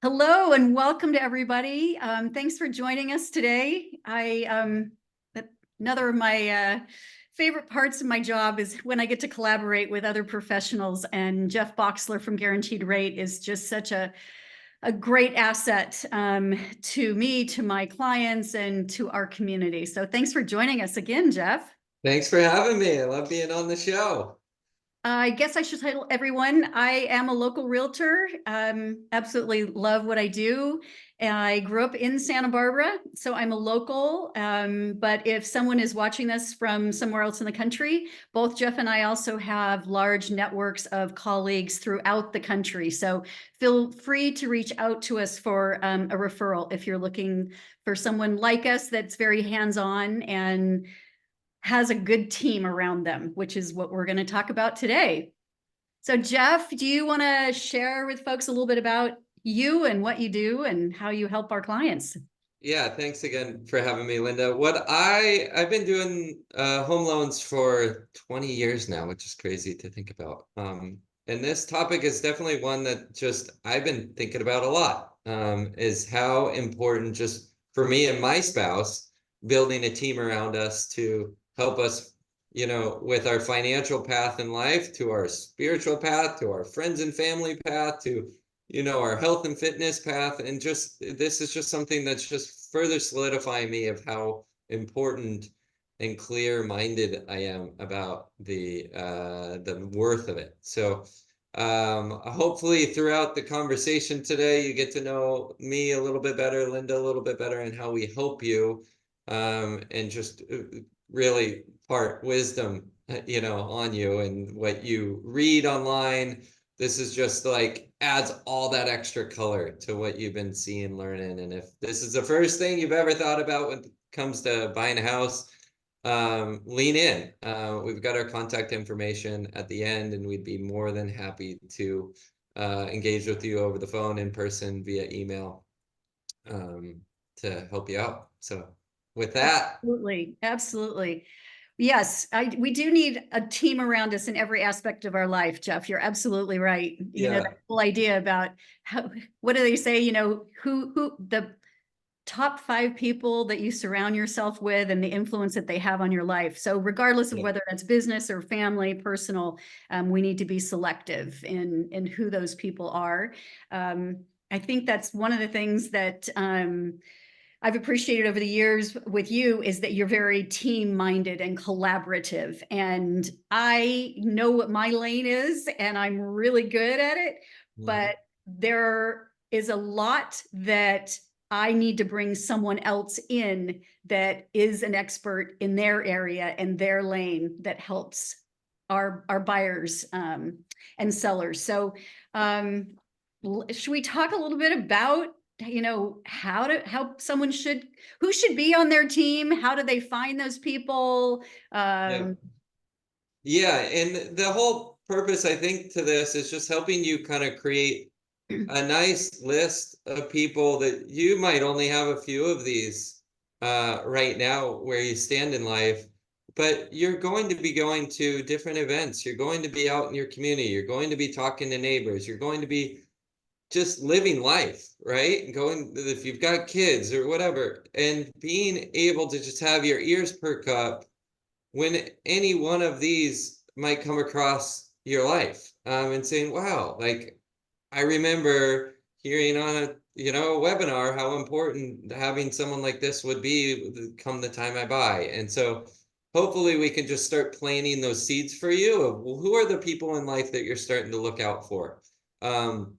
Hello and welcome to everybody. Thanks for joining us today. Another of my favorite parts of my job is when I get to collaborate with other professionals, and Jeff Boxler from Guaranteed Rate is just such a great asset to me, to my clients, and to our community. So thanks for joining us again, Jeff. Thanks for having me. I love being on the show. I guess I should title everyone. I am a local realtor. Absolutely love what I do. I grew up in Santa Barbara, so I'm a local. But if someone is watching this from somewhere else in the country, both Jeff and I also have large networks of colleagues throughout the country. So feel free to reach out to us for a referral if you're looking for someone like us that's very hands-on and has a good team around them, which is what we're going to talk about today. So Jeff, do you want to share with folks a little bit about you and what you do and how you help our clients? Yeah, thanks again for having me, Linda. I've been doing home loans for 20 years now, which is crazy to think about. And this topic is definitely one that just I've been thinking about a lot. Is how important just for me and my spouse building a team around us to help us, with our financial path in life, to our spiritual path, to our friends and family path, to our health and fitness path. And just this is just something that's just further solidifying me of how important and clear-minded I am about the worth of it. So hopefully throughout the conversation today, you get to know me a little bit better, Linda a little bit better, and how we help you and just really part wisdom, on you and what you read online. This is just like adds all that extra color to what you've been seeing, learning. And if this is the first thing you've ever thought about when it comes to buying a house, lean in. We've got our contact information at the end, and we'd be more than happy to engage with you over the phone, in person, via email, to help you out. So with that, Absolutely, absolutely. Yes, we do need a team around us in every aspect of our life, Jeff. You're absolutely right. yeah, That whole idea about what do they say? Who the top 5 people that you surround yourself with and the influence that they have on your life. So regardless of yeah, whether that's business or family, personal, we need to be selective in who those people are. I think that's one of the things that I've appreciated over the years with you is that you're very team minded and collaborative. And I know what my lane is, and I'm really good at it. mhm, But there is a lot that I need to bring someone else in that is an expert in their area and their lane that helps our buyers and sellers. So should we talk a little bit about how someone should who should be on their team? How do they find those people? yeah. um Yeah, and the whole purpose, I think, to this is just helping you kind of create a nice list of people that you might only have a few of these right now where you stand in life, but you're going to be going to different events. You're going to be out in your community. You're going to be talking to neighbors. You're going to be just living life, right? Going, if you've got kids or whatever, and being able to just have your ears perk up when any one of these might come across your life, and saying, wow, like I remember hearing on a webinar how important having someone like this would be come the time I buy. And so hopefully we can just start planting those seeds for you of, well, who are the people in life that you're starting to look out for. Um,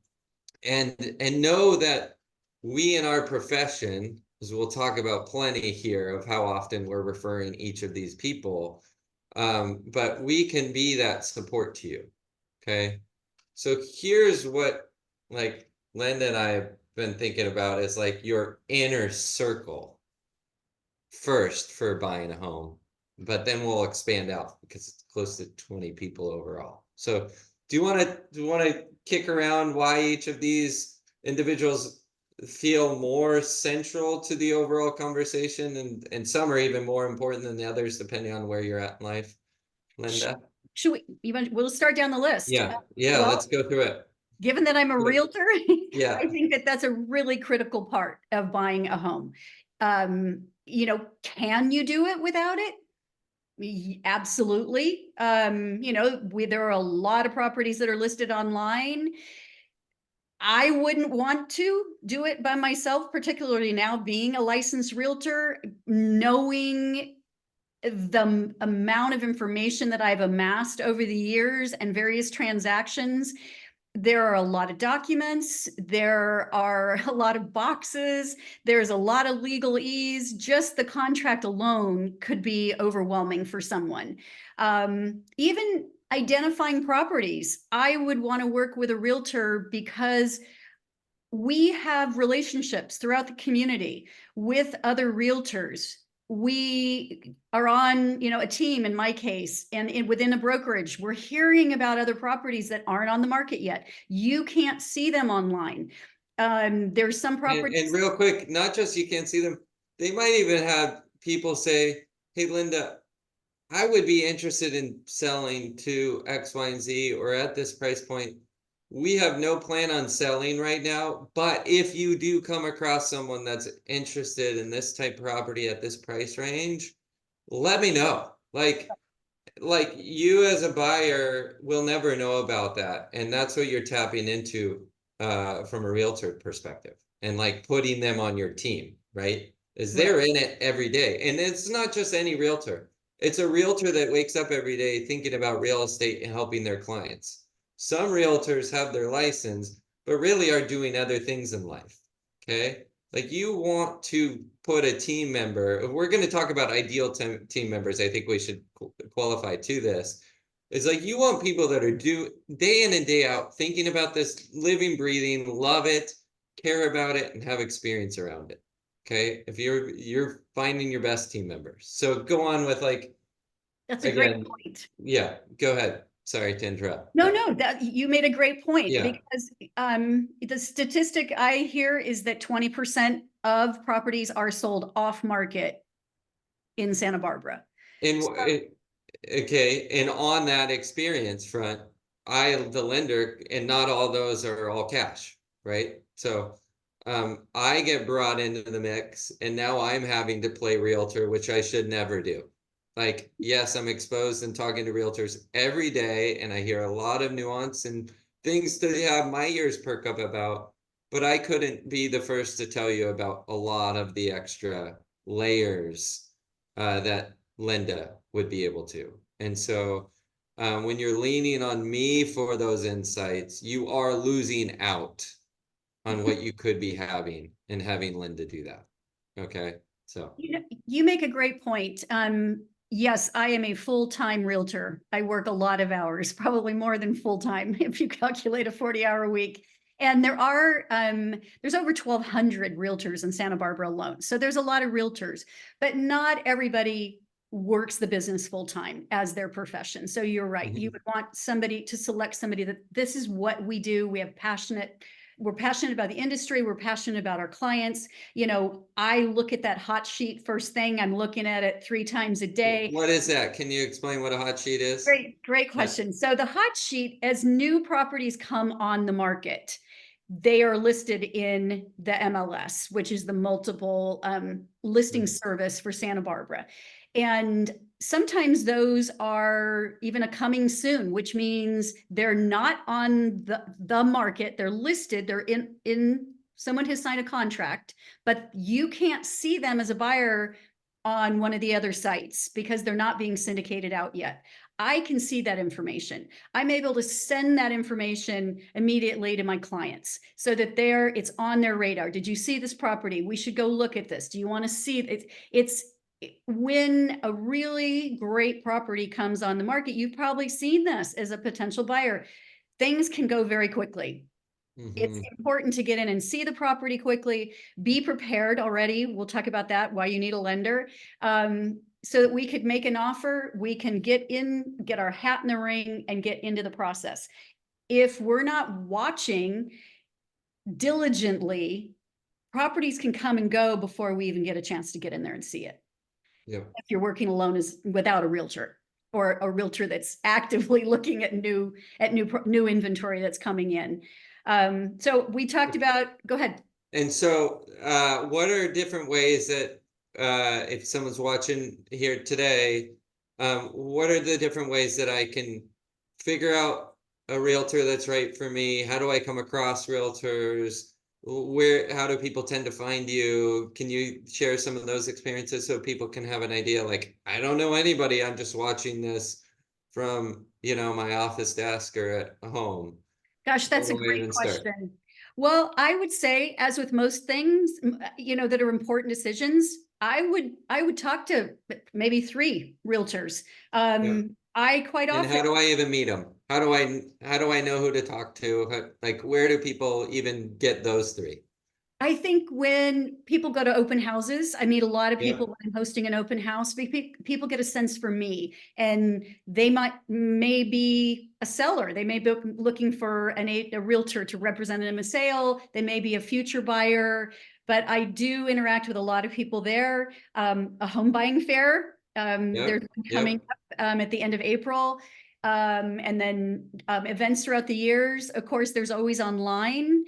and know that we in our profession, as we'll talk about plenty here of how often we're referring each of these people, but we can be that support to you. Okay. So here's what, like, Linda and I have been thinking about is like your inner circle first for buying a home, but then we'll expand out because it's close to 20 people overall. So do you want to kick around why each of these individuals feel more central to the overall conversation, and some are even more important than the others depending on where you're at in life, Linda? should we'll start down the list. Yeah, yeah, Well, let's go through it. given that I'm a Good. realtor, Yeah. I think that that's a really critical part of buying a home. You know, can you do it without it? Absolutely. You know, there are a lot of properties that are listed online. I wouldn't want to do it by myself, particularly now being a licensed realtor, knowing the amount of information that I've amassed over the years and various transactions. There are a lot of documents, there are a lot of boxes, there's a lot of legalese. Just the contract alone could be overwhelming for someone. Even identifying properties, I would want to work with a realtor because we have relationships throughout the community with other realtors. We are on, you know, a team in my case, and within a brokerage, we're hearing about other properties that aren't on the market yet. You can't see them online. There's some And properties. real quick, not just you can't see them, they might even have people say, hey, Linda, I would be interested in selling to X, Y, and Z, or at this price point. We have no plan on selling right now, but if you do come across someone that's interested in this type of property at this price range, let me know. Like you as a buyer will never know about that, and that's what you're tapping into from a realtor perspective, and like putting them on your team, right? Is Right. they're in it every day, and it's not just any realtor. It's a realtor that wakes up every day thinking about real estate and helping their clients. Some realtors have their license, but really are doing other things in life. Okay, like you want to put a team member, if we're going to talk about ideal team members, I think we should qualify to this. It's like you want people that are day in and day out thinking about this, living, breathing, love it, care about it, and have experience around it. Okay, if you're finding your best team members. So go on with like, That's a great again, point. yeah, go ahead. Sorry to interrupt, No, but no, that you made a great point, yeah. because the statistic I hear is that 20% of properties are sold off market in Santa Barbara. And So, okay, and on that experience front, the lender, and not all those are all cash, right? So I get brought into the mix, and now I'm having to play realtor, which I should never do. Like, yes, I'm exposed and talking to realtors every day, and I hear a lot of nuance and things to have my ears perk up about, but I couldn't be the first to tell you about a lot of the extra layers that Lynda would be able to. And so when you're leaning on me for those insights, you are losing out on what you could be having and having Lynda do that. Okay. So, you know, you make a great point. Yes, I am a full-time realtor. I work a lot of hours, probably more than full-time if you calculate a 40-hour week. And there's over 1,200 realtors in Santa Barbara alone. So there's a lot of realtors, but not everybody works the business full-time as their profession. So you're right. You would want somebody to select somebody that this is what we do. We're passionate about the industry. We're passionate about our clients. You know, I look at that hot sheet first thing. I'm looking at it 3 times a day. what is that? Can you explain what a hot sheet is? Great Yeah. question. So the hot sheet, as new properties come on the market, they are listed in the MLS, which is the multiple listing service for Santa Barbara. And sometimes those are even a coming soon, which means they're not on the market. They're listed, they're in someone has signed a contract, but you can't see them as a buyer on one of the other sites because they're not being syndicated out yet. I can see that information. I'm able to send that information immediately to my clients so that it's on their radar. Did you see this property? We should go look at this. Do you want to see it? It's when a really great property comes on the market, you've probably seen this as a potential buyer. Things can go very quickly. It's important to get in and see the property quickly, be prepared already. We'll talk about that, why you need a lender. So that we could make an offer, we can get our hat in the ring and get into the process. If we're not watching diligently, properties can come and go before we even get a chance to get in there and see it. Yep. If you're working alone without a realtor. or a realtor that's actively looking at new inventory that's coming in. So we talked about, go ahead. And so, what are different ways that, if someone's watching here today, what are the different ways that I can figure out a realtor that's right for me? How do I come across realtors? How do people tend to find you? Can you share some of those experiences so people can have an idea? Like, I don't know anybody, I'm just watching this from, my office desk or at home. Gosh, Where that's a do I great even start? question. Well, I would say, as with most things, that are important decisions, I would talk to maybe 3 realtors. Yeah. I quite And often how do I even meet them? How do I know who to talk to? Like, where do people even get those 3? I think when people go to open houses, I meet a lot of Yeah, people when I'm hosting an open house. People get a sense for me, and they may be a seller. They may be looking for a realtor to represent them in a sale. They may be a future buyer, but I do interact with a lot of people there. A home buying fair. There's yep, one coming yep, up at the end of April. And then events throughout the years. Of course, there's always online.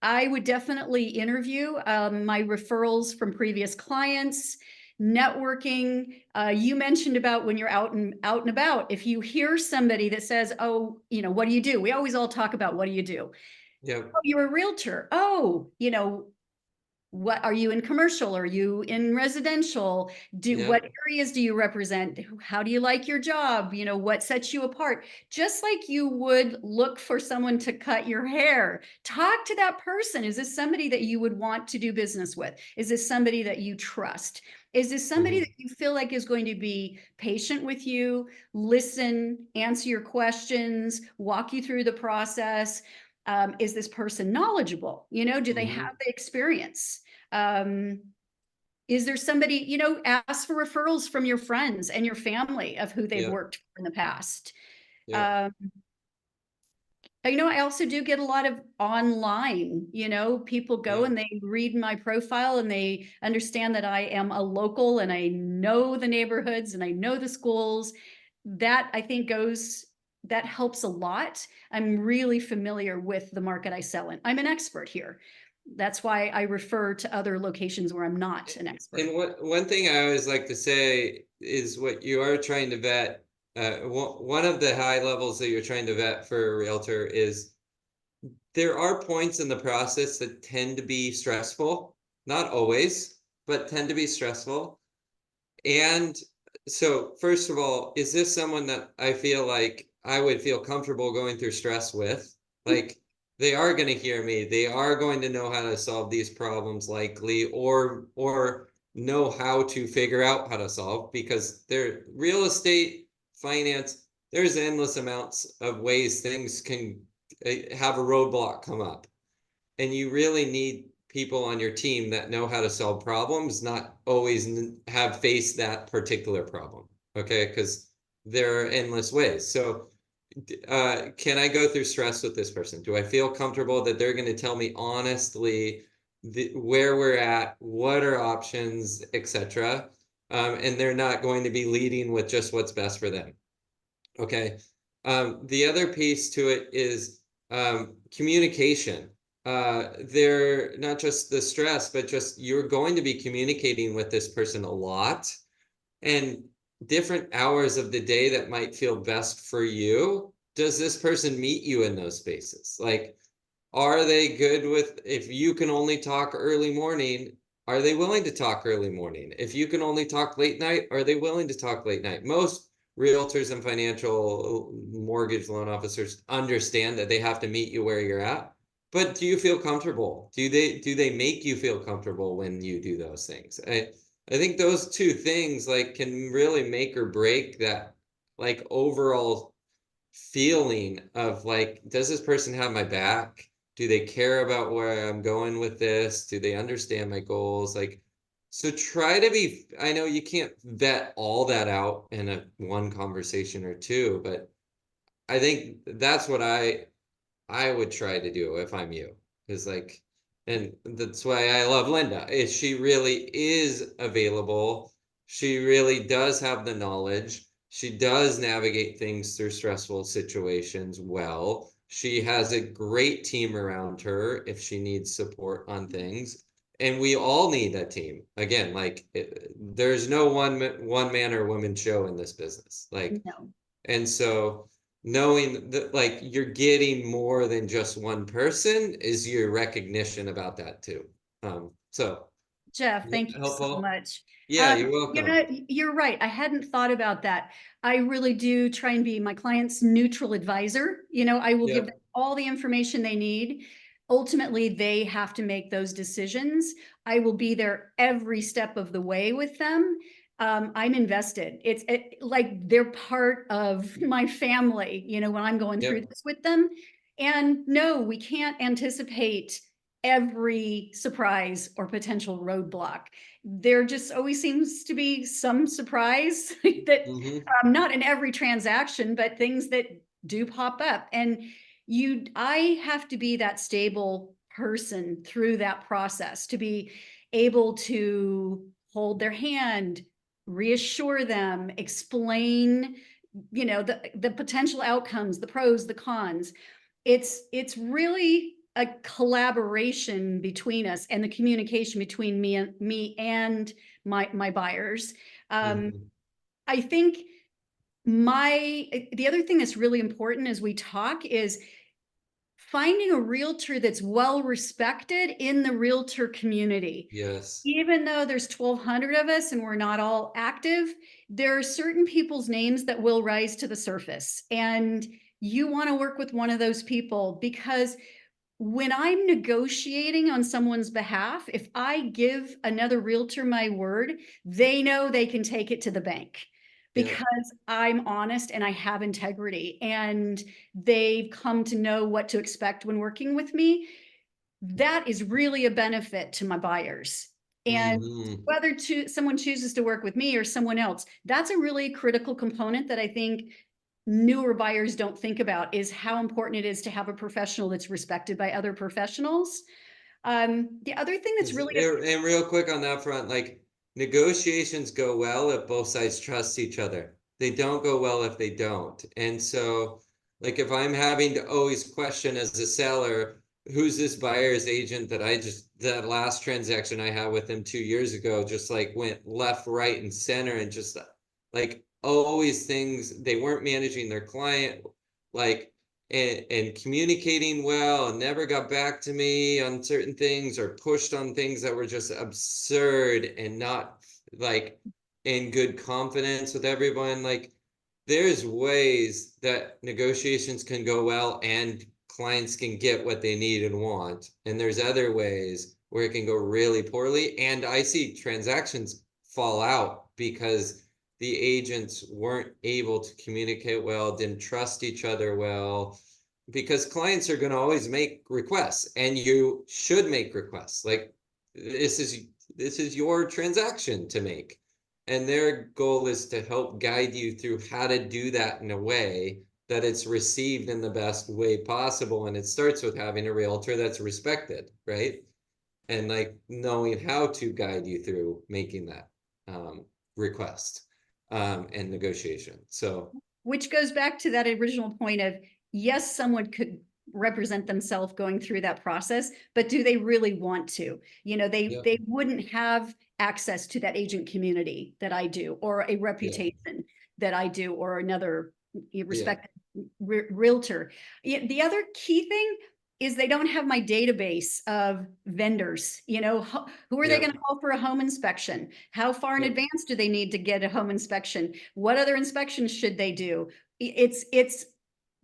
I would definitely interview my referrals from previous clients, networking. You mentioned about when you're out and about. If you hear somebody that says, "Oh, what do you do?" We always all talk about what do you do? yep, Oh, you're a realtor. Oh, what are you in commercial? Are you in residential? What yep. areas do you represent? How do you like your job? What sets you apart? Just like you would look for someone to cut your hair, talk to that person. Is this somebody that you would want to do business with? Is this somebody that you trust? Is this somebody that Mhm. you feel like is going to be patient with you, listen, answer your questions, walk you through the process? Is this person knowledgeable? Do they have Mhm. the experience? Um, is there somebody, ask for referrals from your friends and your family of who they've Yep, worked for in the past. yep, Um, I also do get a lot of online, people go yep. and they read my profile and they understand that I am a local and I know the neighborhoods and I know the schools. That I think that helps a lot. I'm really familiar with the market I sell in. I'm an expert here. That's why I refer to other locations where I'm not an expert. And one thing I always like to say is what you are trying to vet. One of the high levels that you're trying to vet for a realtor is there are points in the process that tend to be stressful, not always, but tend to be stressful. And so, first of all, is this someone that I feel like I would feel comfortable going through stress with? Like, they are going to hear me. They are going to know how to solve these problems likely, or know how to figure out how to solve, because they're real estate, finance, there's endless amounts of ways things can have a roadblock come up. And you really need people on your team that know how to solve problems, not always have faced that particular problem. Okay, because there are endless ways. So, can I go through stress with this person? Do I feel comfortable that they're going to tell me honestly where we're at, what are options, etc. And they're not going to be leading with just what's best for them. Okay. The other piece to it is communication. They're not just the stress, but just you're going to be communicating with this person a lot, and different hours of the day that might feel best for you. Does this person meet you in those spaces? Like, are they good with, if you can only talk early morning, are they willing to talk early morning? If you can only talk late night, are they willing to talk late night? Most realtors and financial mortgage loan officers understand that they have to meet you where you're at. But do you feel comfortable? Do they make you feel comfortable when you do those things? I think those two things like can really make or break that like overall feeling of like, does this person have my back? Do they care about where I'm going with this? Do they understand my goals? Like, so try to be, I know you can't vet all that out in a one conversation or two, but I think that's what I would try to do if I'm you. Is like, and that's why I love Lynda. Is she really is available. She really does have the knowledge. She does navigate things through stressful situations well. She has a great team around her if she needs support on things. And we all need a team. Again, like there's no one man or woman show in this business. Like, No. and so knowing that like you're getting more than just one person is your recognition about that too. So Jeff, thank you so helpful. much. Yeah, you're You welcome. know, you're right. I hadn't thought about that. I really do try and be my client's neutral advisor. You know, I will give them Yep. all the information they need. Ultimately, they have to make those decisions. I will be there every step of the way with them. I'm invested. Like they're part of my family, you know, when I'm going through Yep. this with them. And no, we can't anticipate every surprise or potential roadblock. There just always seems to be some surprise that Mm-hmm. not in every transaction, but things that do pop up. And I have to be that stable person through that process to be able to hold their hand, reassure them, explain, you know, the potential outcomes, the pros, the cons. It's really a collaboration between us and the communication between me and my buyers. Um, Mm-hmm. I think the other thing that's really important as we talk is finding a realtor that's well respected in the realtor community. Yes. Even though there's 1,200 of us and we're not all active, there are certain people's names that will rise to the surface. And you want to work with one of those people because when I'm negotiating on someone's behalf, if I give another realtor my word, they know they can take it to the bank Yeah. because I'm honest and I have integrity and they've come to know what to expect when working with me. That is really a benefit to my buyers. And Mm-hmm. whether someone chooses to work with me or someone else, that's a really critical component that I think newer buyers don't think about is how important it is to have a professional that's respected by other professionals. The other thing that's really And real quick on that front, like negotiations go well if both sides trust each other. They don't go well if they don't. And so, like, if I'm having to always question as a seller, who's this buyer's agent that that last transaction I had with him 2 years ago just like went left, right, and center and just like always things, they weren't managing their client. Like, and communicating well and never got back to me on certain things or pushed on things that were just absurd and not like in good confidence with everyone. Like there's ways that negotiations can go well and clients can get what they need and want. And there's other ways where it can go really poorly. And I see transactions fall out because the agents weren't able to communicate well, didn't trust each other well, because clients are going to always make requests and you should make requests. Like this is your transaction to make. And their goal is to help guide you through how to do that in a way that it's received in the best way possible. And it starts with having a realtor that's respected, right? And like knowing how to guide you through making that request and negotiation. So, which goes back to that original point of yes, someone could represent themselves going through that process, but do they really want to? You know, yeah, they wouldn't have access to that agent community that I do, or a yeah, reputation that I do, or another yeah, respected realtor. The other key thing is they don't have my database of vendors. You know, who are they yeah, going to call for a home inspection? How far in yeah, advance do they need to get a home inspection? What other inspections should they do? It's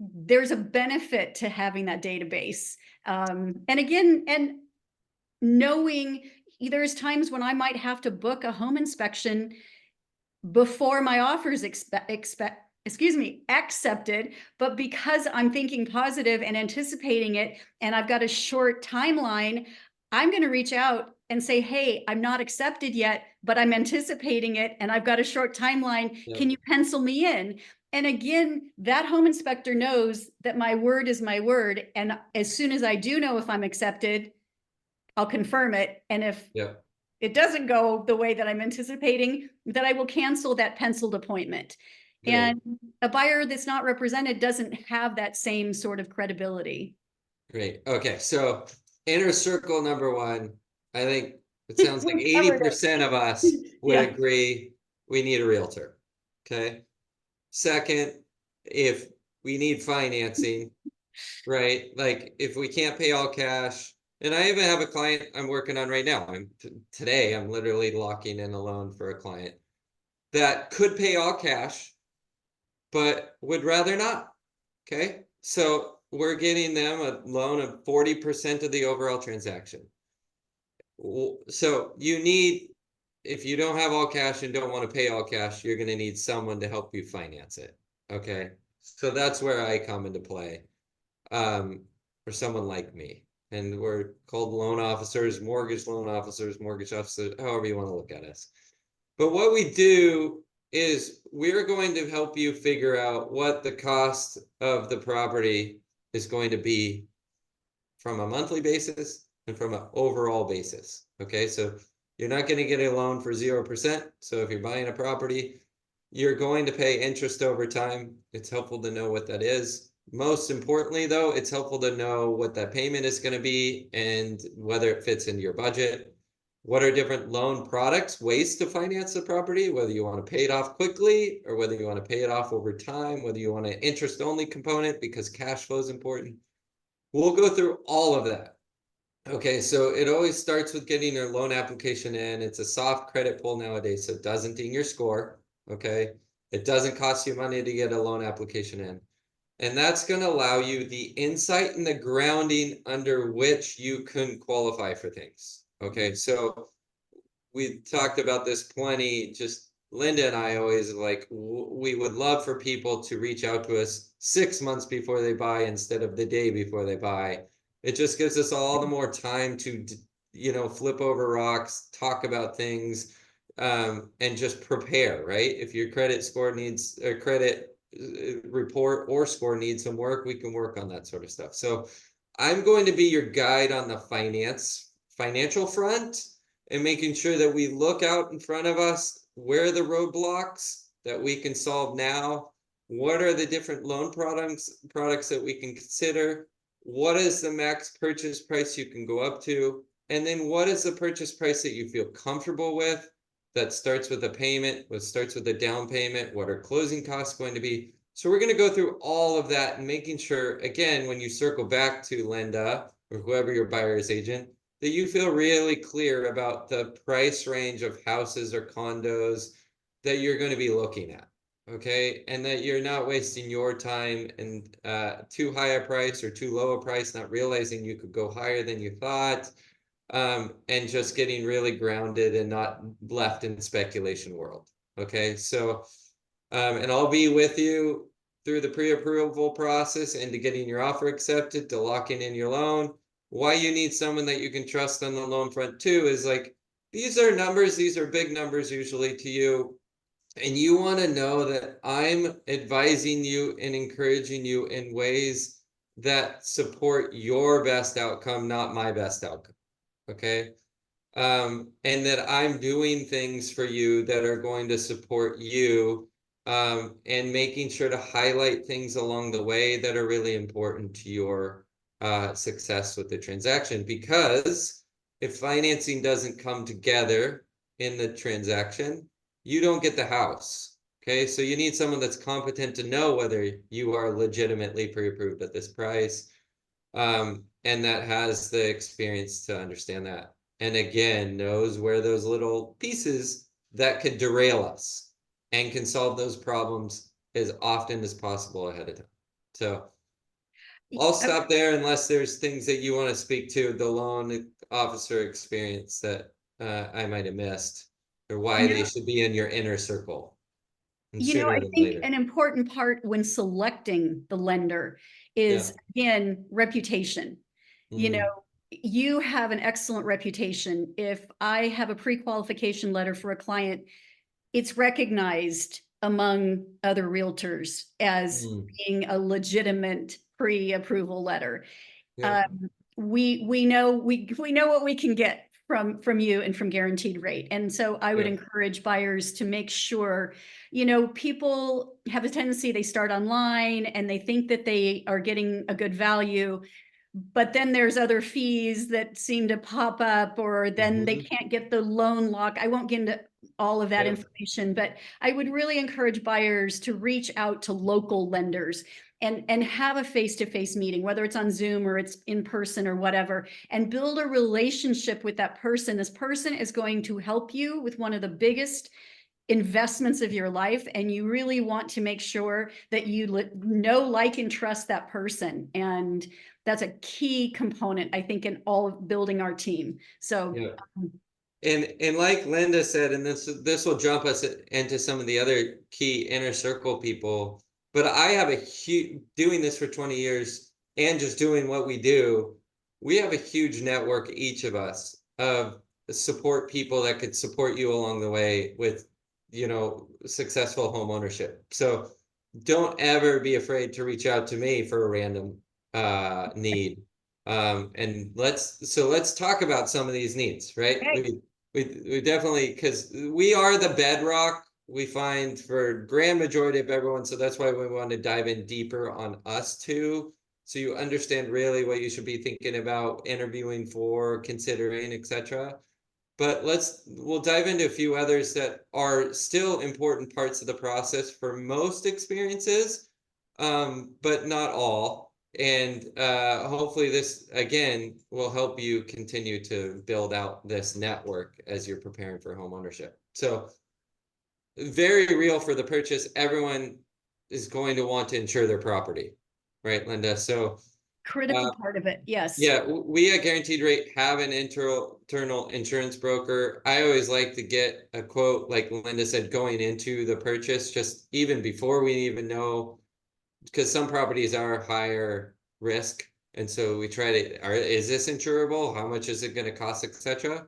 there's a benefit to having that database. And again, and knowing there's times when I might have to book a home inspection before my offers accepted, but because I'm thinking positive and anticipating it and I've got a short timeline, I'm going to reach out and say, hey, I'm not accepted yet, but I'm anticipating it and I've got a short timeline. yeah, Can you pencil me in? And again, that home inspector knows that my word is my word, and as soon as I do know if I'm accepted, I'll confirm it, and if yeah. it doesn't go the way that I'm anticipating, that I will cancel that penciled appointment. Great. And a buyer that's not represented doesn't have that same sort of credibility. Great. Okay. So inner circle number one, I think it sounds like We covered 80% of it. us would Yeah. agree we need a realtor. Okay. Second, if we need financing, right? Like if we can't pay all cash, and I even have a client I'm working on right now. Today I'm literally locking in a loan for a client that could pay all cash, but would rather not. Okay. So we're getting them a loan of 40% of the overall transaction. So you need, if you don't have all cash and don't want to pay all cash, you're going to need someone to help you finance it. Okay. So that's where I come into play. For someone like me. And we're called loan officers, mortgage officers, however you want to look at us. But what we do is we're going to help you figure out what the cost of the property is going to be from a monthly basis and from an overall basis. Okay, so you're not going to get a loan for 0%. So if you're buying a property, you're going to pay interest over time. It's helpful to know what that is. Most importantly, though, it's helpful to know what that payment is going to be and whether it fits into your budget. What are different loan products, ways to finance the property, whether you want to pay it off quickly or whether you want to pay it off over time, whether you want an interest only component because cash flow is important. We'll go through all of that. Okay, so it always starts with getting your loan application in. It's a soft credit pull nowadays, so it doesn't ding your score. Okay, it doesn't cost you money to get a loan application in. And that's going to allow you the insight and the grounding under which you can qualify for things. Okay, so we talked about this plenty. Just Lynda and I always like, we would love for people to reach out to us 6 months before they buy instead of the day before they buy. It just gives us all the more time to, flip over rocks, talk about things, and just prepare, right? If your credit score needs a credit report or score needs some work, we can work on that sort of stuff. So I'm going to be your guide on the financial front and making sure that we look out in front of us. Where are the roadblocks that we can solve now? What are the different loan products that we can consider? What is the max purchase price you can go up to? And then what is the purchase price that you feel comfortable with that starts with a payment, what starts with a down payment? What are closing costs going to be? So we're going to go through all of that and making sure, again, when you circle back to Lynda or whoever your buyer's agent, that you feel really clear about the price range of houses or condos that you're going to be looking at. Okay, and that you're not wasting your time and too high a price or too low a price, not realizing you could go higher than you thought, and just getting really grounded and not left in speculation world. Okay, so and I'll be with you through the pre-approval process and to getting your offer accepted, to locking in your loan. Why you need someone that you can trust on the loan front too is like, these are numbers, these are big numbers usually to you. And you want to know that I'm advising you and encouraging you in ways that support your best outcome, not my best outcome. Okay. And that I'm doing things for you that are going to support you, and making sure to highlight things along the way that are really important to your success with the transaction. Because if financing doesn't come together in the transaction, you don't get the house. Okay, so you need someone that's competent to know whether you are legitimately pre-approved at this price, and that has the experience to understand that. And again, knows where those little pieces that could derail us and can solve those problems as often as possible ahead of time. So I'll stop there unless there's things that you want to speak to the loan officer experience that I might have missed, or why they should be in your inner circle and I sooner than think later. an important part when selecting the lender is, again, reputation. You have an excellent reputation. If I have a pre-qualification letter for a client, it's recognized among other realtors as being a legitimate pre-approval letter. Yeah. We know what we can get from you and from Guaranteed Rate. And so I would Yeah. encourage buyers to make sure, people have a tendency, they start online and they think that they are getting a good value, but then there's other fees that seem to pop up, or then they Mhm. can't get the loan lock. I won't get into all of that Yeah. information, but I would really encourage buyers to reach out to local lenders and have a face-to-face meeting, whether it's on Zoom or it's in person or whatever, and build a relationship with that person. This person is going to help you with one of the biggest investments of your life, and you really want to make sure that you know, like, and trust that person. And that's a key component, I think, in all of building our team. So Yeah. And like Lynda said, and this will jump us into some of the other key inner circle people, but I have a huge, doing this for 20 years and just doing what we do, we have a huge network, each of us, of support people that could support you along the way with, successful home ownership. So don't ever be afraid to reach out to me for a random need. And let's talk about some of these needs, right? okay. We definitely, because we are the bedrock, we find, for grand majority of everyone. So that's why we want to dive in deeper on us too. So you understand really what you should be thinking about interviewing for, considering, etc. But we'll dive into a few others that are still important parts of the process for most experiences, but not all. And hopefully this, again, will help you continue to build out this network as you're preparing for home ownership. So very real for the purchase. Everyone is going to want to insure their property, right, Lynda? So Critical part of it, yes. yeah, we at Guaranteed Rate have an internal insurance broker. I always like to get a quote, like Lynda said, going into the purchase, just even before we even know, because some properties are higher risk. And so we try to, is this insurable? How much is it going to cost, etc.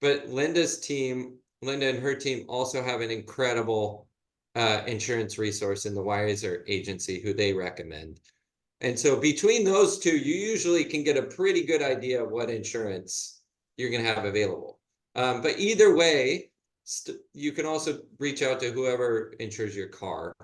But Lynda and her team also have an incredible insurance resource in the Wiser agency who they recommend. And so between those two, you usually can get a pretty good idea of what insurance you're going to have available. But either way, you can also reach out to whoever insures your car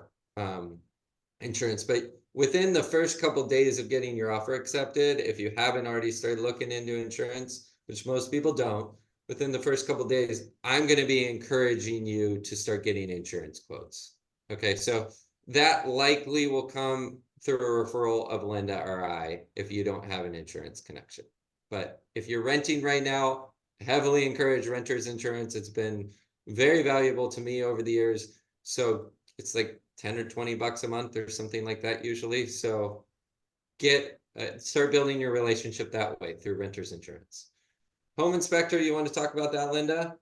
insurance. But within the first couple of days of getting your offer accepted, if you haven't already started looking into insurance, which most people don't, within the first couple of days, I'm going to be encouraging you to start getting insurance quotes. Okay, so that likely will come through a referral of Lynda or I if you don't have an insurance connection. But if you're renting right now, heavily encourage renters insurance. It's been very valuable to me over the years. So it's like 10 or 20 bucks a month or something like that usually. So start building your relationship that way through renters insurance. Home inspector, you want to talk about that, Lynda?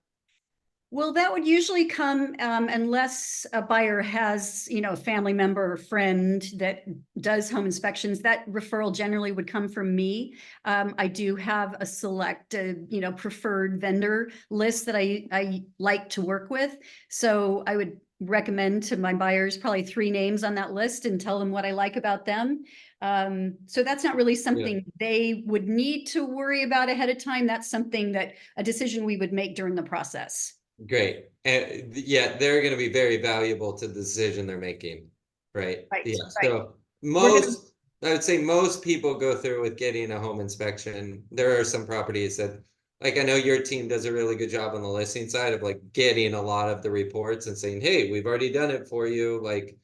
Well, that would usually come unless a buyer has, a family member or friend that does home inspections. That referral generally would come from me. I do have a select, preferred vendor list that I like to work with. So I would recommend to my buyers probably 3 names on that list and tell them what I like about them. So that's not really something they would need to worry about ahead of time. That's something that a decision we would make during the process. Great. And yeah, they're going to be very valuable to the decision they're making, right? Right, Yeah. right. So We're gonna I would say most people go through with getting a home inspection. There are some properties that, like, I know your team does a really good job on the listing side of like getting a lot of the reports and saying, hey, we've already done it for you. Like,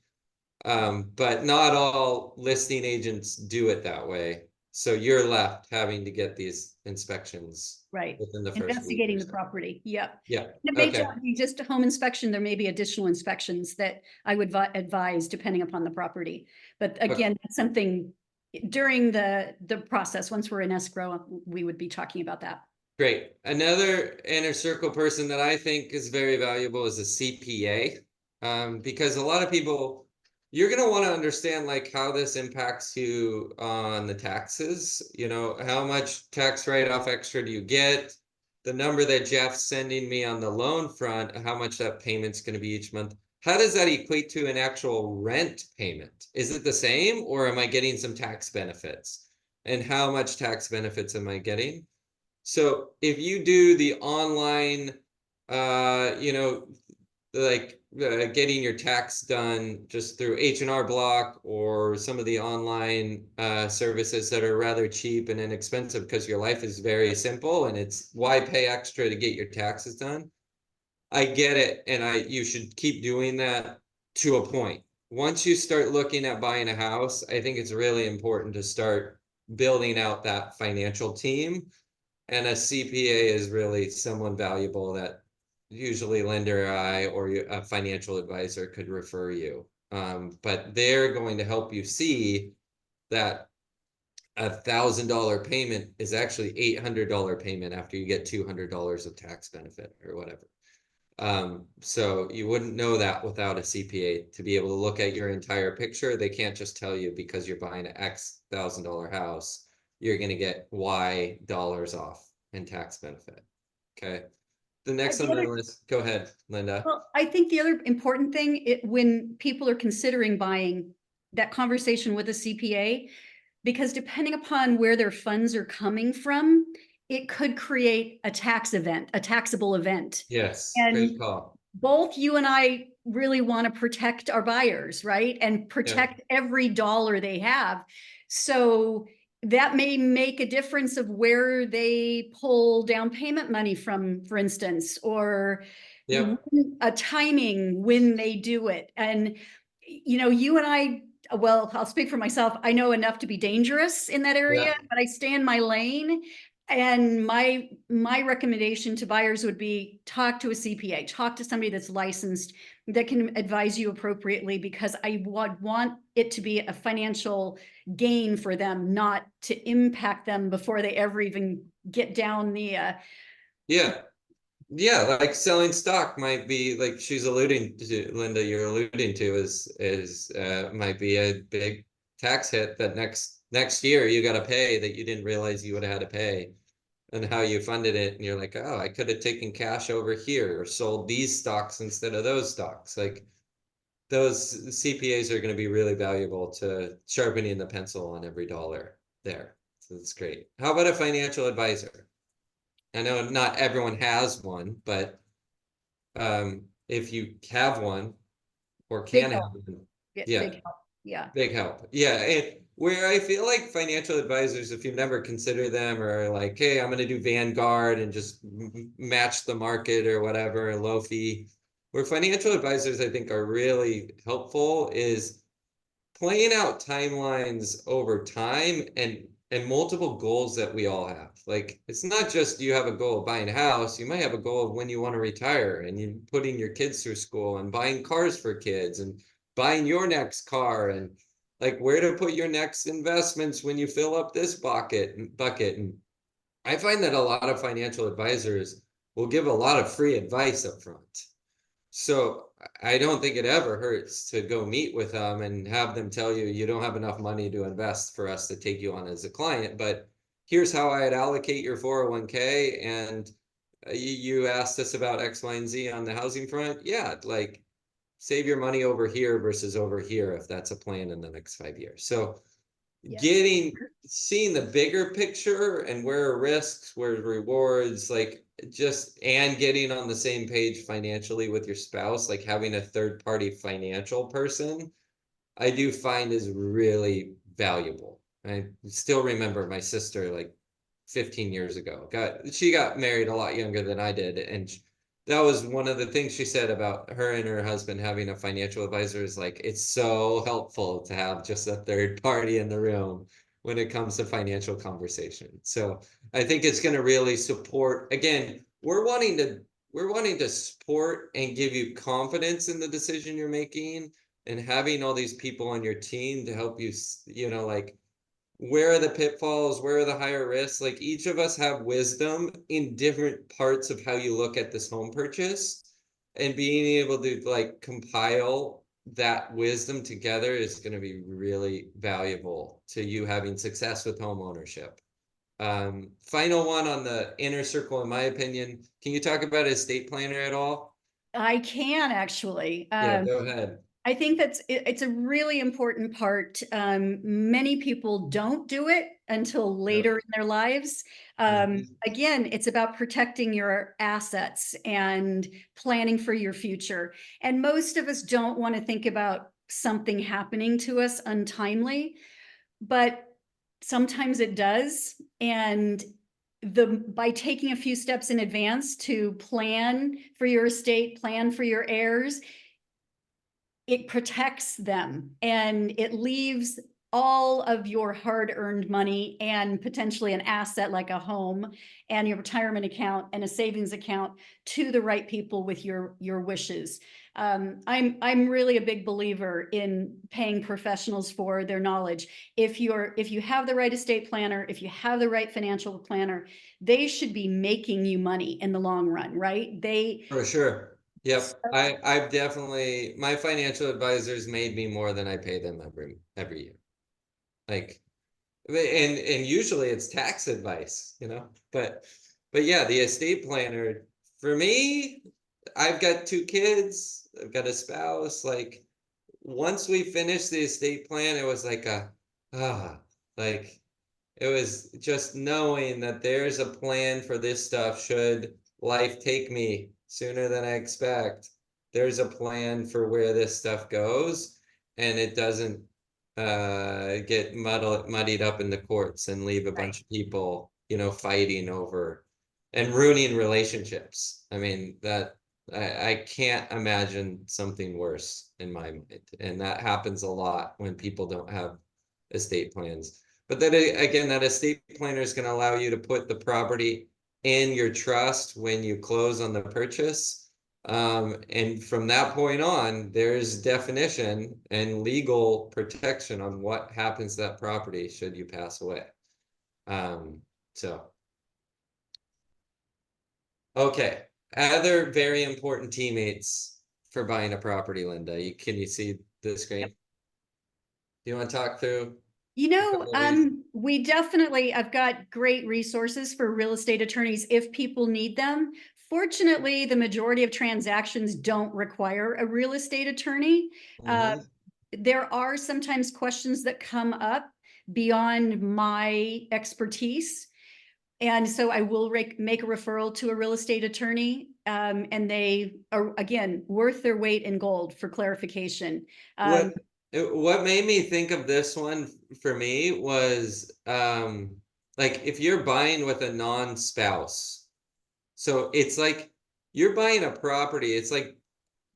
but not all listing agents do it that way. So you're left having to get these inspections right. within the first week or Investigating the so. property. Yep. Yeah. It may Okay. just be just a home inspection. There may be additional inspections that I would advise depending upon the property. But Okay. again, that's something during the process, once we're in escrow, we would be talking about that. Great. Another inner circle person that I think is very valuable is a CPA, because a lot of people, you're going to want to understand like how this impacts you on the taxes. How much tax write-off extra do you get? The number that Jeff's sending me on the loan front, how much that payment's going to be each month. How does that equate to an actual rent payment? Is it the same, or am I getting some tax benefits? And how much tax benefits am I getting? So if you do the online, you know, like getting your tax done just through H&R Block or some of the online services that are rather cheap and inexpensive because your life is very simple and it's why pay extra to get your taxes done. I get it, and you should keep doing that to a point. Once you start looking at buying a house, I think it's really important to start building out that financial team. And a CPA is really someone valuable that usually lender or I or a financial advisor could refer you. But they're going to help you see that $1,000 payment is actually $800 payment after you get $200 of tax benefit or whatever. So you wouldn't know that without a CPA to be able to look at your entire picture. They can't just tell you because you're buying an X $1,000 house, you're going to get Y dollars off in tax benefit. Okay. The next The on the other, list, go ahead, Linda. well, I think the other important thing when people are considering buying, that conversation with a CPA, because depending upon where their funds are coming from, it could create a tax event, a taxable event. Yes, great And call. both you and I really want to protect our buyers, right? And Yeah. protect every dollar they have. So that may make a difference of where they pull down payment money from, for instance, or Yep. a timing when they do it. And, you and I, well, I'll speak for myself. I know enough to be dangerous in that area, Yeah. but I stay in my lane. And my recommendation to buyers would be talk to a CPA, talk to somebody that's licensed that can advise you appropriately, because I would want it to be a financial gain for them, not to impact them before they ever even get down the Yeah. Yeah, like selling stock might be like she's alluding to, Linda, you're alluding to is might be a big tax hit that next year you got to pay that you didn't realize you would have had to pay and how you funded it. And you're like, oh, I could have taken cash over here or sold these stocks instead of those stocks. Like those CPAs are going to be really valuable to sharpening the pencil on every dollar there. So that's great. How about a financial advisor? I know not everyone has one, but if you have one or big can have help. one, Big yeah, help. Yeah. big help. Yeah, and where I feel like financial advisors, if you've never considered them, or like, hey, I'm going to do Vanguard and just match the market or whatever, low fee. Where financial advisors, I think, are really helpful is playing out timelines over time and multiple goals that we all have. Like it's not just you have a goal of buying a house, you might have a goal of when you want to retire and you putting your kids through school and buying cars for kids and buying your next car and like where to put your next investments when you fill up this bucket. And I find that a lot of financial advisors will give a lot of free advice up front. So I don't think it ever hurts to go meet with them and have them tell you you don't have enough money to invest for us to take you on as a client, but here's how I'd allocate your 401k. And you asked us about X, Y, and Z on the housing front. Yeah, like save your money over here versus over here if that's a plan in the next 5 years. So Yes. seeing the bigger picture and where are risks, where are rewards, like just and getting on the same page financially with your spouse, like having a third party financial person, I do find is really valuable. I still remember my sister like 15 years ago. She got married a lot younger than I did, and that was one of the things she said about her and her husband having a financial advisor is like it's so helpful to have just a third party in the room when it comes to financial conversation. So I think it's going to really support. Again, we're wanting to support and give you confidence in the decision you're making and having all these people on your team to help you, like where are the pitfalls, where are the higher risks? Like each of us have wisdom in different parts of how you look at this home purchase, and being able to like compile that wisdom together is going to be really valuable to you having success with home ownership. Final one on the inner circle, in my opinion. Can you talk about estate planner at all? I can actually. Yeah, go ahead. I think it's a really important part. Many people don't do it until Yeah. later in their lives. Mhm. Again, it's about protecting your assets and planning for your future. And most of us don't want to think about something happening to us untimely, but sometimes it does. And by taking a few steps in advance to plan for your estate, plan for your heirs, it protects them and it leaves all of your hard-earned money and potentially an asset like a home and your retirement account and a savings account to the right people with your wishes. I'm really a big believer in paying professionals for their knowledge. If you have the right estate planner, if you have the right financial planner, they should be making you money in the long run, right? For sure. Yep. I've definitely, my financial advisors made me more than I pay them every year. Like, and usually it's tax advice, but yeah, the estate planner for me, I've got 2 kids, I've got a spouse. Like, once we finished the estate plan, it was like ah, like it was just knowing that there's a plan for this stuff should life take me sooner than I expect. There's a plan for where this stuff goes, and it doesn't get muddied up in the courts and leave a Right. bunch of people, fighting over and ruining relationships. I mean, that I can't imagine something worse in my mind. And that happens a lot when people don't have estate plans. But then again, that estate planner is going to allow you to put the property in your trust when you close on the purchase. And from that point on, there's definition and legal protection on what happens to that property should you pass away. So, okay. Other very important teammates for buying a property, Lynda. Can you see the screen? Do you want to talk through a couple of these? I've got great resources for real estate attorneys if people need them. Fortunately, the majority of transactions don't require a real estate attorney. Uh, Mm-hmm. there are sometimes questions that come up beyond my expertise. And so I will make a referral to a real estate attorney, and they are, again, worth their weight in gold for clarification. Um, What made me think of this one for me was like if you're buying with a non-spouse. So it's like you're buying a property, it's like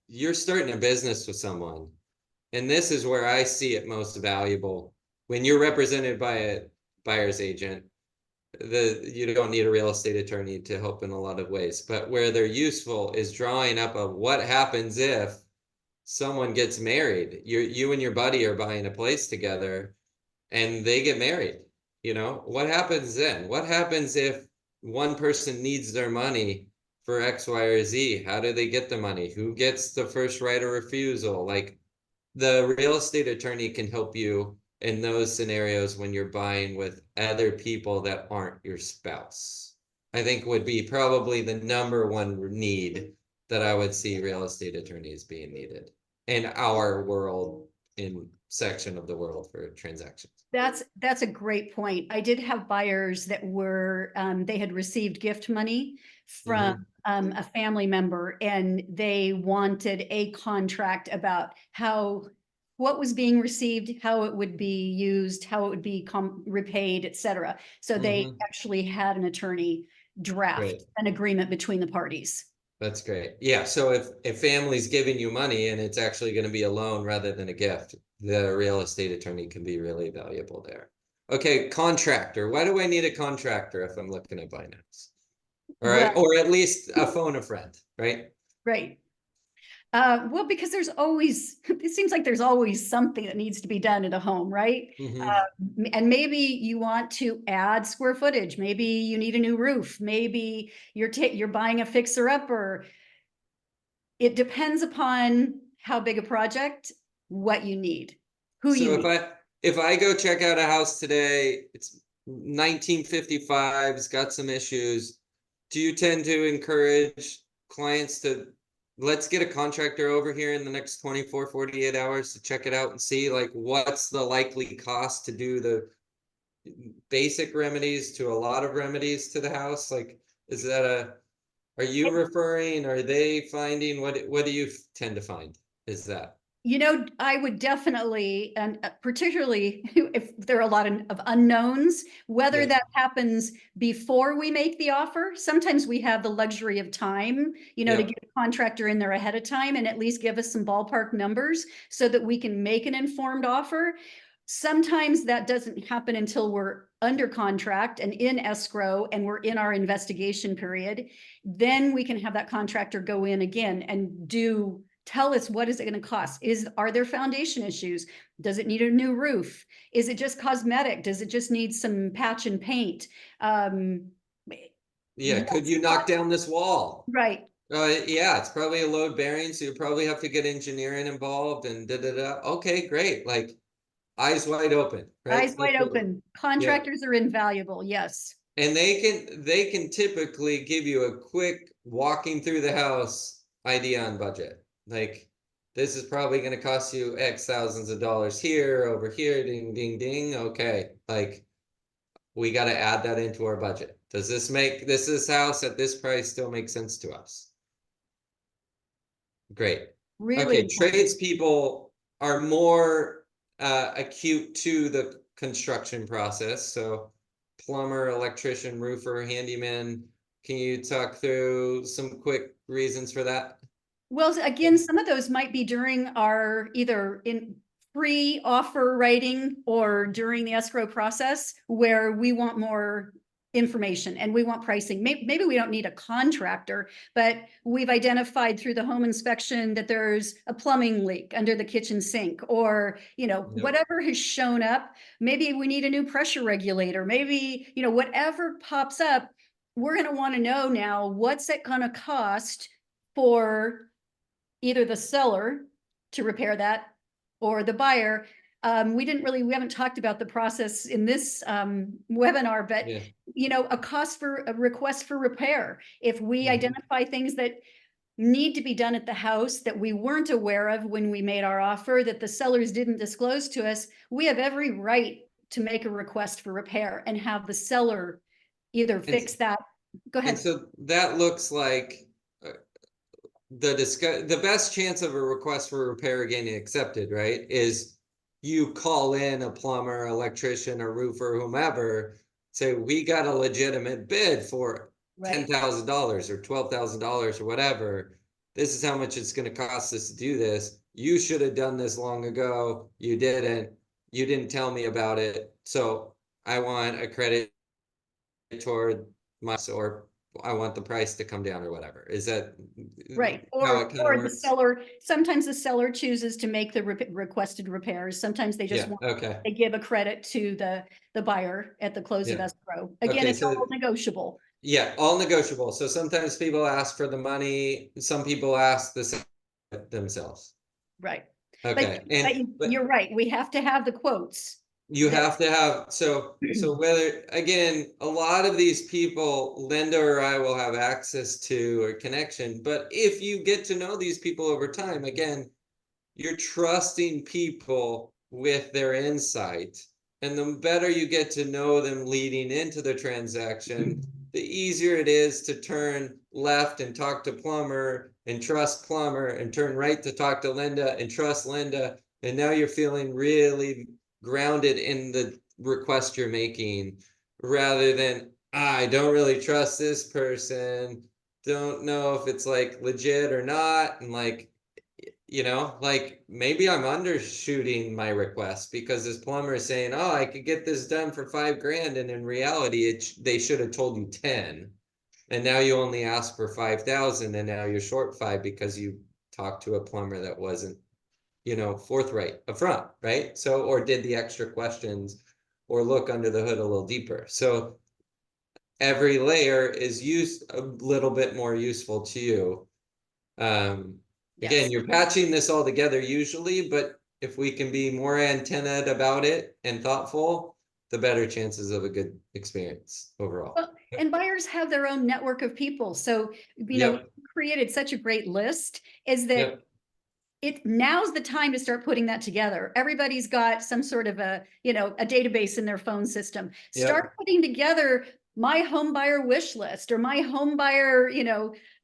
you're starting a business with someone. And this is where I see it most valuable. When you're represented by a buyer's agent, you don't need a real estate attorney to help in a lot of ways. But where they're useful is drawing up of what happens if someone gets married. You and your buddy are buying a place together and they get married. What happens then? What happens if one person needs their money for X, Y, or Z? How do they get the money? Who gets the first right of refusal? Like, the real estate attorney can help you in those scenarios when you're buying with other people that aren't your spouse. I think would be probably the number one need that I would see real estate attorneys being needed in our world, in section of the world for transactions. that's a great point. I did have buyers that were they had received gift money from Mm-hmm. a family member, and they wanted a contract about what was being received, how it would be used, how it would be repaid, etc. So they Mm-hmm. actually had an attorney draft Great. an agreement between the parties. That's great. Yeah. So if family's giving you money and it's actually going to be a loan rather than a gift, the real estate attorney can be really valuable there. Okay, contractor. Why do I need a contractor if I'm looking at buying a house? All Well, right, or at least a phone a friend, right? right. Well, because there's always, it seems like there's always something that needs to be done at a home, right? Mm-hmm. And maybe you want to add square footage. Maybe you need a new roof. Maybe you're buying a fixer upper. It depends upon how big a project, what you need, who you So if need. I go check out a house today, it's 1955, it's got some issues. Do you tend to encourage clients to let's get a contractor over here in the next 24, 48 hours to check it out and see like what's the likely cost to do the basic remedies to a lot of remedies to the house? Like, is that are you referring, are they finding, what do you tend to find is that? You know, I would definitely, and particularly if there are a lot of unknowns, whether Yeah, that happens before we make the offer. Sometimes we have the luxury of time, you know, to yeah, get a contractor in there ahead of time and at least give us some ballpark numbers so that we can make an informed offer. Sometimes that doesn't happen until we're under contract and in escrow and we're in our investigation period. Then we can have that contractor go in again and tell us, what is it going to cost? Are there foundation issues? Does it need a new roof? Is it just cosmetic? Does it just need some patch and paint? yeah. Could What's you knock down this wall? right? Yeah, it's probably a load bearing, so you probably have to get engineering involved and da da da. Okay, great. Like eyes wide open, right? Eyes wide open. Yeah. Contractors are invaluable. Yes. And they can typically give you a quick walking through the house idea on budget. Like this is probably going to cost you X thousands of dollars here, over here, ding ding ding. Okay. Like we got to add that into our budget. Does this house at this price still make sense to us? Great. Really Okay, important. tradespeople are more acute to the construction process. So plumber, electrician, roofer, handyman. Can you talk through some quick reasons for that? Well, again, some of those might be during our either in pre-offer writing or during the escrow process where we want more information and we want pricing. Maybe we don't need a contractor, but we've identified through the home inspection that there's a plumbing leak under the kitchen sink, or, you know, Yep. whatever has shown up. Maybe we need a new pressure regulator. Maybe, you know, whatever pops up, we're going to want to know now, what's it going to cost for either the seller to repair that or the buyer. We haven't talked about the process in this webinar, but Yeah. you know, a request for repair. If we Mhm. identify things that need to be done at the house that we weren't aware of when we made our offer, that the sellers didn't disclose to us, we have every right to make a request for repair and have the seller either And fix that. Go and ahead. so that looks like the best chance of a request for repair getting accepted, right, is you call in a plumber, electrician, or roofer, whomever, say we got a legitimate bid for Right. $10,000 or $12,000 or whatever. This is how much it's going to cost us to do this. You should have done this long ago. You didn't. You didn't tell me about it. So I want a credit toward my, or I want the price to come down or whatever. Is that Right. how it kind of Or the works? seller, sometimes the seller chooses to make the requested repairs. Sometimes they just Yeah, want, okay. they give a credit to the buyer at the close of Yeah. escrow. Again, Okay, it's all so negotiable. yeah, all negotiable. So sometimes people ask for the money, some people ask the themselves. Right. But, Okay. And you're but right. We have to have the quotes you that, have to have, so whether, again, a lot of these people, Linda or I will have access to or connection, but if you get to know these people over time, again, you're trusting people with their insight. And the better you get to know them leading into the transaction, the easier it is to turn left and talk to Plumber and trust Plumber, and turn right to talk to Linda and trust Linda. And now you're feeling really grounded in the request you're making, rather than, I don't really trust this person, don't know if it's like legit or not. And like, like maybe I'm undershooting my request because this plumber is saying, "Oh, I could get this done for 5 grand," and in reality, they should have told you 10, and now you only asked for 5,000, and now you're short five because you talked to a plumber that wasn't, forthright upfront, right? So, or did the extra questions, or look under the hood a little deeper. So every layer is a little bit more useful to you. Again, yes. you're patching this all together usually, but if we can be more antennaed about it and thoughtful, the better chances of a good experience overall. Well, and buyers have their own network of people. So, you know, Yep. created such a great list is that Yep. now's the time to start putting that together. Everybody's got some sort of a, a database in their phone system. Start Yep. putting together my home buyer wish list or my home buyer,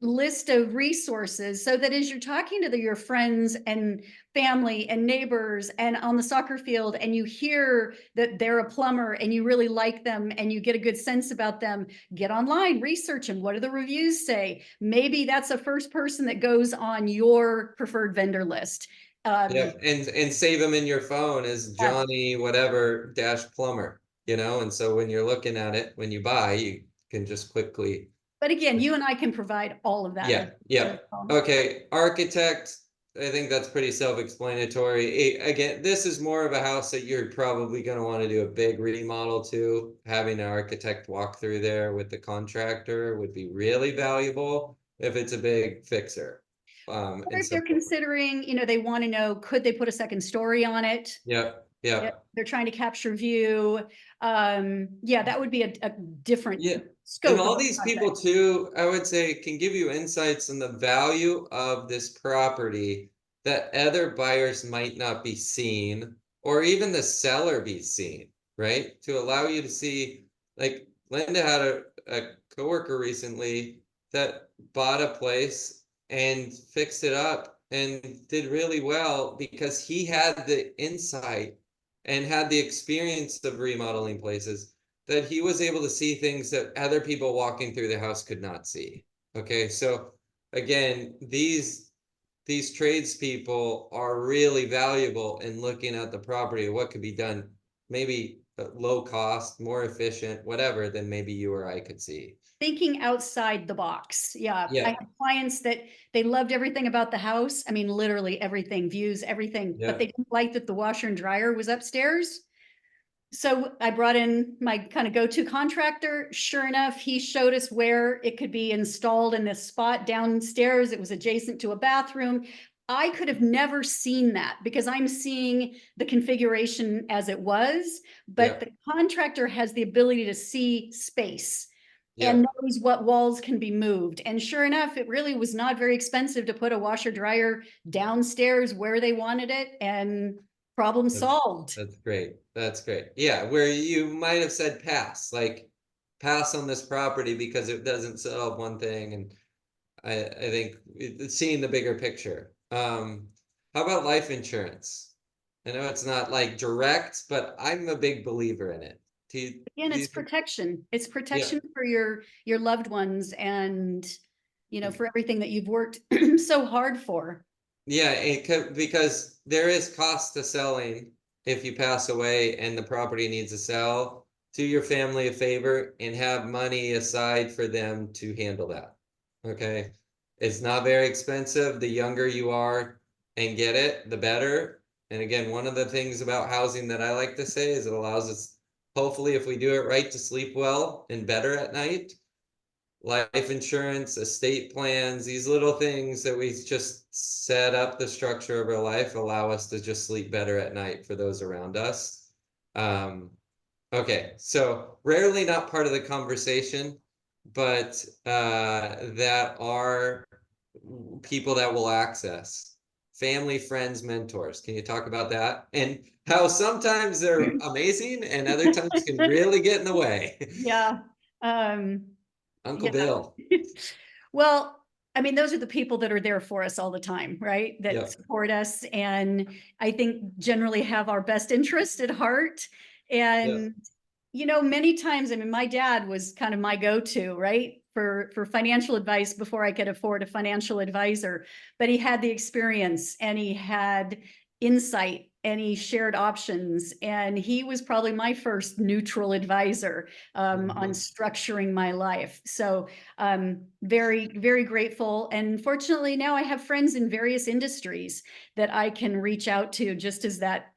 list of resources, so that as you're talking to your friends and family and neighbors and on the soccer field, and you hear that they're a plumber and you really like them and you get a good sense about them, get online, research them. What do the reviews say? Maybe that's a first person that goes on your preferred vendor list. Yep. And save them in your phone as Yeah. Johnny whatever dash plumber, and so when you're looking at it, when you buy, you can just quickly. But again, you and I can provide all of that Yeah. as Yeah. well. Okay. Architect, I think that's pretty self-explanatory. Again, this is more of a house that you're probably going to want to do a big remodel to. Having an architect walk through there with the contractor would be really valuable if it's a big fixer. Or And if they're so, considering, they want to know, could they put a second story on it? yeah, Yeah, yeah. they're trying to capture view. Yeah, that would be a different Yeah. And scope of all a these people project. too, I would say, can give you insights on the value of this property that other buyers might not be seeing, or even the seller be seen, right? To allow you to see, like Linda had a coworker recently that bought a place and fixed it up and did really well because he had the insight and had the experience of remodeling places, that he was able to see things that other people walking through the house could not see. Okay, so again, these tradespeople are really valuable in looking at the property, what could be done, maybe at low cost, more efficient, whatever, than maybe you or I could see. Thinking outside the box. Yeah. I Yeah, have clients that they loved everything about the house. I mean, literally everything, views, everything, but yeah, they didn't like that the washer and dryer was upstairs. So I brought in my kind of go-to contractor. Sure enough, he showed us where it could be installed in this spot downstairs. It was adjacent to a bathroom. I could have never seen that because I'm seeing the configuration as it was, but yeah, the contractor has the ability to see space yeah. and knows what walls can be moved. And sure enough, it really was not very expensive to put a washer dryer downstairs where they wanted it, and problem That's solved. that's great. That's great. Yeah, where you might have said pass, like pass on this property because it doesn't solve one thing, and I think seeing the bigger picture. How about life insurance? I know it's not like direct, but I'm a big believer in it. Again, Do you it's think? protection. It's Yeah, protection for your loved ones, and for everything that you've worked so hard for. yeah, because there is cost to selling if you pass away and the property needs to sell. Do your family a favor and have money aside for them to handle that. Okay. It's not very expensive. The younger you are and get it, the better. And again, one of the things about housing that I like to say is it allows us, hopefully, if we do it right, to sleep well and better at night. Life insurance, estate plans, these little things that we just set up the structure of our life allow us to just sleep better at night for those around us. Um, okay, so rarely not part of the conversation, but that are people that will access family, friends, mentors. Can you talk about that? And how sometimes they're amazing and other times can really get in the way. Yeah. Um, Uncle yeah. Bill. Well, I mean, those are the people that are there for us all the time, right? That Yep. support us, and I think generally have our best interest at heart. Yep. And many times, I mean, my dad was kind of my go-to, right? For financial advice before I could afford a financial advisor. But he had the experience and he had insight and he shared options. And he was probably my first neutral advisor on Mhm. structuring my life. So very, very grateful. And fortunately, now I have friends in various industries that I can reach out to, just as that,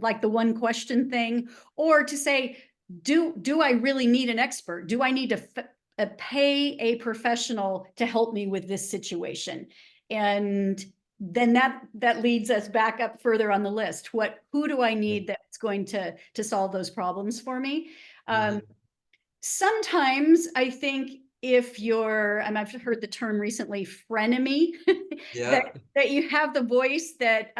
like the one question thing, or to say, do I really need an expert? Do I need to pay a professional to help me with this situation? And then that leads us back up further on the list. Who do I Yeah. need that's going to solve those problems for me? Um, Mhm. Sometimes I think if you're, I've heard the term recently, frenemy, Yeah. that you have the voice that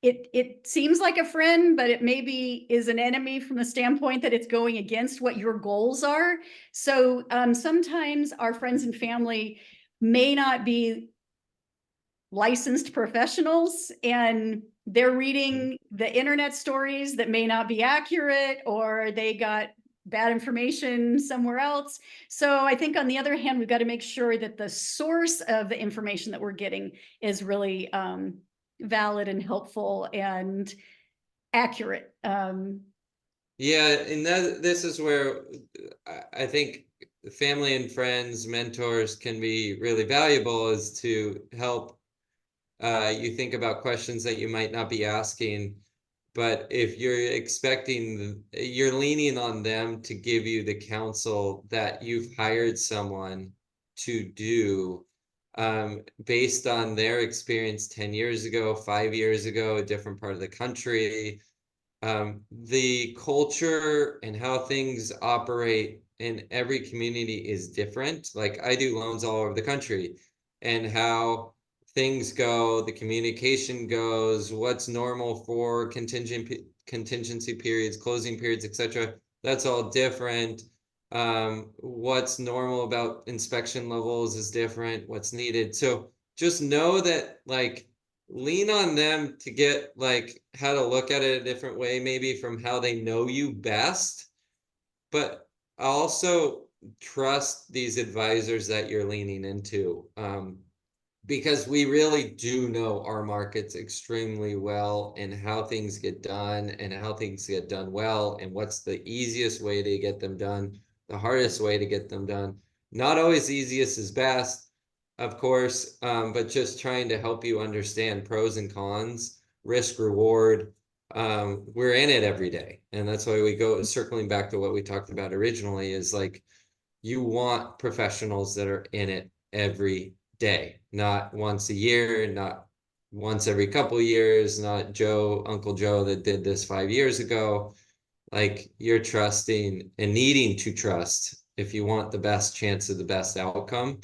it seems like a friend, but it maybe is an enemy from the standpoint that it's going against what your goals are. So sometimes our friends and family may not be licensed professionals, and they're reading the internet stories that may not be accurate, or they got bad information somewhere else. So I think on the other hand, we've got to make sure that the source of the information that we're getting is really valid and helpful and accurate. Yeah, and this is where I think family and friends, mentors can be really valuable, is to help you think about questions that you might not be asking. But if you're expecting, you're leaning on them to give you the counsel that you've hired someone to do, based on their experience 10 years ago, 5 years ago, a different part of the country. The culture and how things operate in every community is different. Like, I do loans all over the country, and how things go, the communication goes, what's normal for contingency periods, closing periods, etc. That's all different. What's normal about inspection levels is different, what's needed. So just know that, like, lean on them to get like how to look at it a different way, maybe from how they know you best. But also trust these advisors that you're leaning into, because we really do know our markets extremely well, and how things get done and how things get done well, and what's the easiest way to get them done, the hardest way to get them done. Not always easiest is best, of course, but just trying to help you understand pros and cons, risk reward. We're in it every day, and that's why we go circling back to what we talked about originally, is like, you want professionals that are in it every day, not once a year, not once every couple years, not Uncle Joe that did this 5 years ago. Like, you're trusting and needing to trust, if you want the best chance of the best outcome,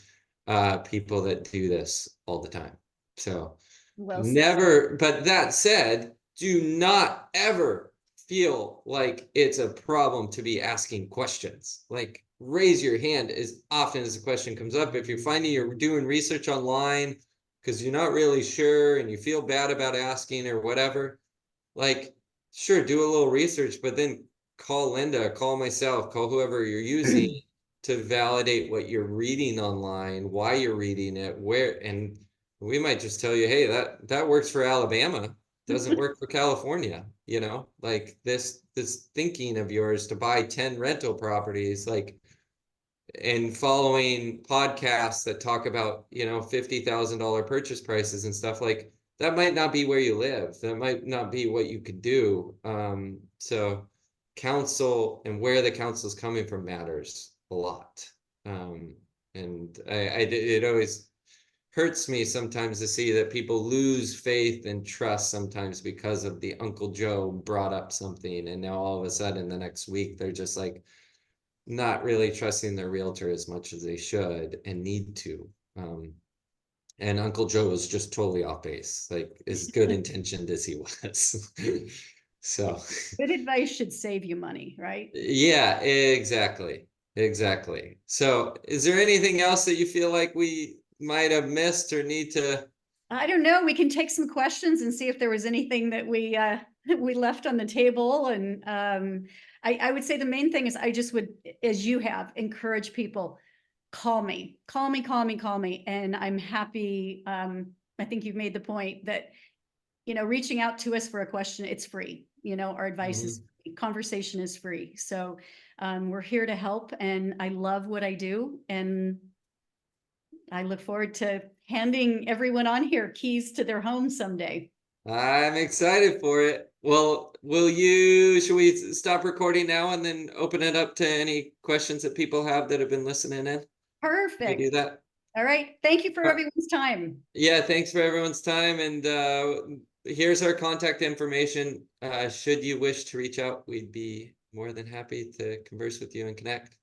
people that do this all the time. So Well said. never, but that said, do not ever feel like it's a problem to be asking questions. Like, raise your hand as often as the question comes up. If you're finding you're doing research online because you're not really sure and you feel bad about asking or whatever, like, sure, do a little research, but then call Lynda, call myself, call whoever you're using to validate what you're reading online, why you're reading it, where, and we might just tell you, hey, that works for Alabama, doesn't work for California, like this thinking of yours to buy 10 rental properties, like, and following podcasts that talk about, $50,000 purchase prices and stuff, like, that might not be where you live. That might not be what you could do. So counsel and where the counsel is coming from matters a lot. And it always hurts me sometimes to see that people lose faith and trust sometimes because of the Uncle Joe brought up something, and now all of a sudden the next week they're just like not really trusting their realtor as much as they should and need to. And Uncle Joe was just totally off base, like, as good intentioned as he was. So Good advice should save you money, right? yeah, exactly. Exactly. So is there anything else that you feel like we might have missed or need to? I don't know. We can take some questions and see if there was anything that we left on the table. And I would say the main thing is, I just would, as you have, encourage people, call me, call me, call me, call me. And I'm happy. I think you've made the point that, reaching out to us for a question, it's free. Our advice is free. Conversation is free. So we're here to help, and I love what I do. And I look forward to handing everyone on here keys to their home someday. I'm excited for it. Well, should we stop recording now and then open it up to any questions that people have that have been listening in? We do Perfect. that? All right. Thank you for everyone's time. Yeah, thanks for everyone's time. And here's our contact information. Should you wish to reach out, we'd be more than happy to converse with you and connect.